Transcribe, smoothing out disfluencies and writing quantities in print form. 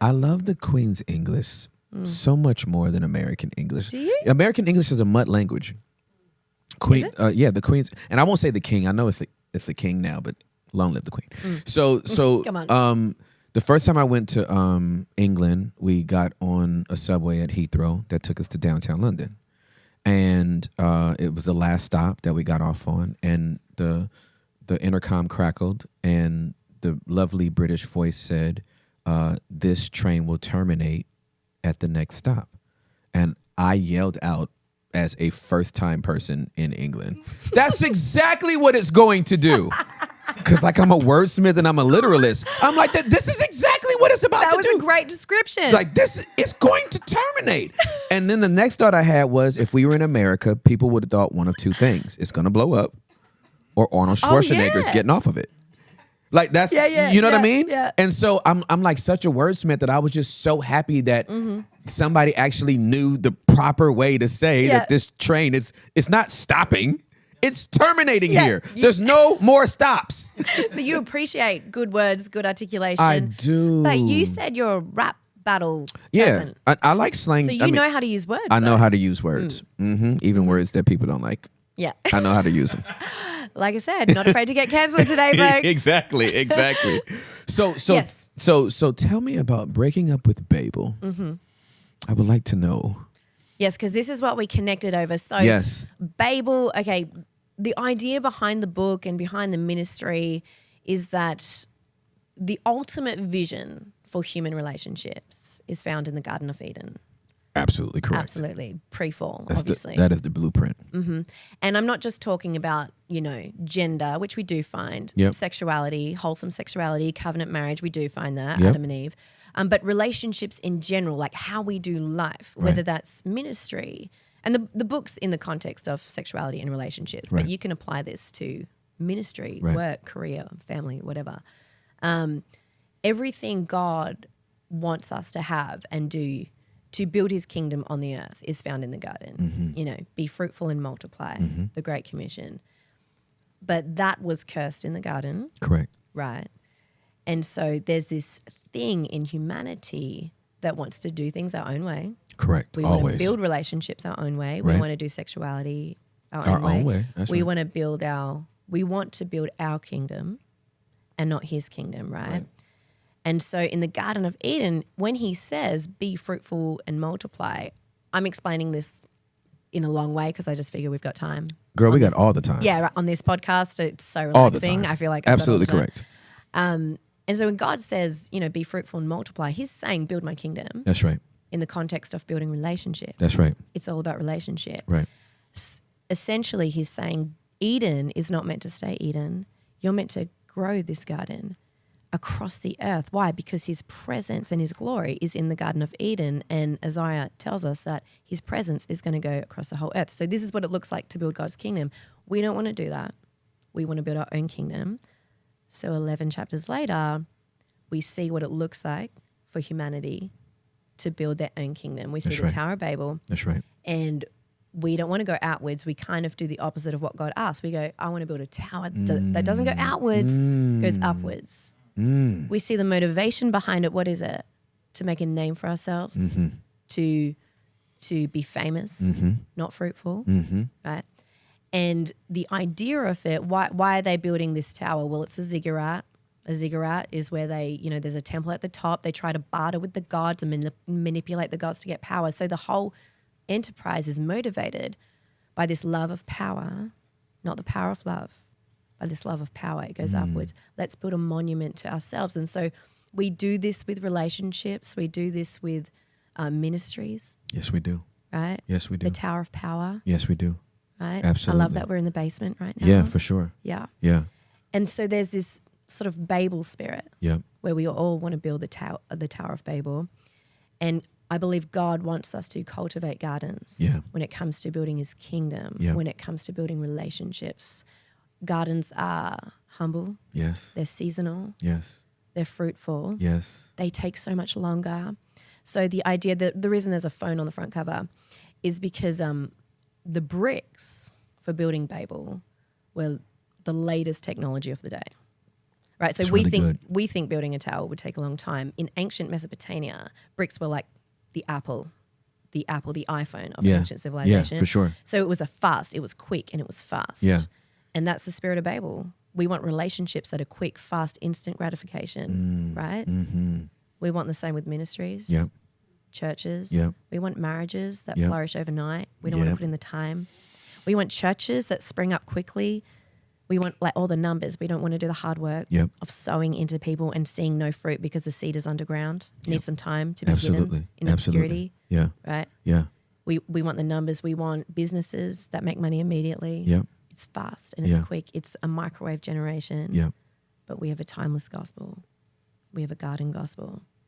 I love the Queen's English so much more than American English. Do you? American English is a mutt language. Queen, yeah, the Queen's, and I won't say the King. I know it's the King now, but long live the Queen. So Come on. the first time I went to England, we got on a subway at Heathrow that took us to downtown London, and it was the last stop that we got off on, and the intercom crackled, and the lovely British voice said, "This train will terminate at the next stop," and I yelled out as a first-time person in England, "That's exactly what it's going to do." Because like I'm a wordsmith and I'm a literalist. I'm like, this is exactly what it's about to do. That was a great description. Like this is going to terminate. And then the next thought I had was, if we were in America, people would have thought one of two things. It's going to blow up, or Arnold Schwarzenegger's getting off of it. Like that's, you know what I mean? Yeah. And so I'm like such a wordsmith that I was just so happy that somebody actually knew the proper way to say that this train it's not stopping. It's terminating here. There's no more stops. So you appreciate good words, good articulation. I do. But you said you're a rap battle person. I like slang. So you know how to use words. I know how to use words. Even words that people don't like. Yeah. I know how to use them. Like I said, not afraid to get cancelled today, folks. Exactly. So Yes. so tell me about breaking up with Babel. I would like to know. Yes, because this is what we connected over. So Yes. Babel, okay, the idea behind the book and behind the ministry is that the ultimate vision for human relationships is found in the Garden of Eden. Absolutely correct. Absolutely. Pre-fall, That's obviously. that is the blueprint. And I'm not just talking about, gender, which we do find, Yep. sexuality, wholesome sexuality, covenant marriage, we do find that, Yep. Adam and Eve. But relationships in general, like how we do life, whether that's ministry. And the book's in the context of sexuality and relationships, but you can apply this to ministry, work, career, family, whatever. Everything God wants us to have and do to build his kingdom on the earth is found in the garden. Be fruitful and multiply, the Great Commission. But that was cursed in the garden. Correct. Right. And so there's this thing in humanity that wants to do things our own way. Correct. We Always. want to build relationships our own way. We Right. want to do sexuality our Our own way. That's We right. want to build our kingdom and not his kingdom, right? And so in the Garden of Eden, when he says, be fruitful and multiply, I'm explaining this in a long way because I just figure we've got time. Girl, we got all the time. Yeah, right, on this podcast, it's so All the relaxing. time. I feel like I've got all absolutely the time. correct. And so when God says, be fruitful and multiply, he's saying build my kingdom That's right. in the context of building relationship. That's right. It's all about relationship. Right. Essentially, he's saying Eden is not meant to stay Eden. You're meant to grow this garden across the earth. Why? Because his presence and his glory is in the Garden of Eden. And Isaiah tells us that his presence is going to go across the whole earth. So this is what it looks like to build God's kingdom. We don't want to do that. We want to build our own kingdom. So 11 chapters later, we see what it looks like for humanity to build their own kingdom. We see That's the right. Tower of Babel. That's right. And we don't want to go outwards. We kind of do the opposite of what God asked. We go, I want to build a tower that doesn't go outwards, goes upwards. We see the motivation behind it. What is it? To make a name for ourselves, to be famous, not fruitful, right? And the idea of it, why are they building this tower? Well, it's a ziggurat. A ziggurat is where they, there's a temple at the top. They try to barter with the gods and manipulate the gods to get power. So the whole enterprise is motivated by this love of power, not the power of love, by this love of power. It goes upwards. Let's build a monument to ourselves. And so we do this with relationships. We do this with ministries, Yes, we do. right? Yes, we do. The Tower of Power, Yes, we do. right? Absolutely. I love that we're in the basement right now. Yeah, for sure. Yeah. Yeah. And so there's this sort of Babel spirit Yeah. where we all want to build the Tower of Babel. And I believe God wants us to cultivate gardens Yeah. when it comes to building his kingdom, Yeah. when it comes to building relationships. Gardens are humble, Yes. they're seasonal, Yes. they're fruitful, Yes. they take so much longer. So the idea that the reason there's a phone on the front cover is because the bricks for building Babel were the latest technology of the day. right? So It's we really think good. we think building a tower would take a long time. In ancient Mesopotamia, bricks were like the iPhone of Yeah. ancient civilization. Yeah, for sure. So it was it was quick, and it was fast. Yeah. And that's the spirit of Babel. We want relationships that are quick, fast, instant gratification, right? Mm-hmm. We want the same with ministries, Yep. churches. Yep. We want marriages that Yep. flourish overnight. We don't want to Yep. put in the time. We want churches that spring up quickly. We want like all the numbers. We don't want to do the hard work Yep. of sowing into people and seeing no fruit because the seed is underground. It needs some time to be Absolutely. hidden in Absolutely. obscurity, Yeah. right? Yeah. We want the numbers. We want businesses that make money immediately. Yep. It's fast and it's Yeah. quick. It's a microwave generation. Yep. But we have a timeless gospel. We have a garden gospel.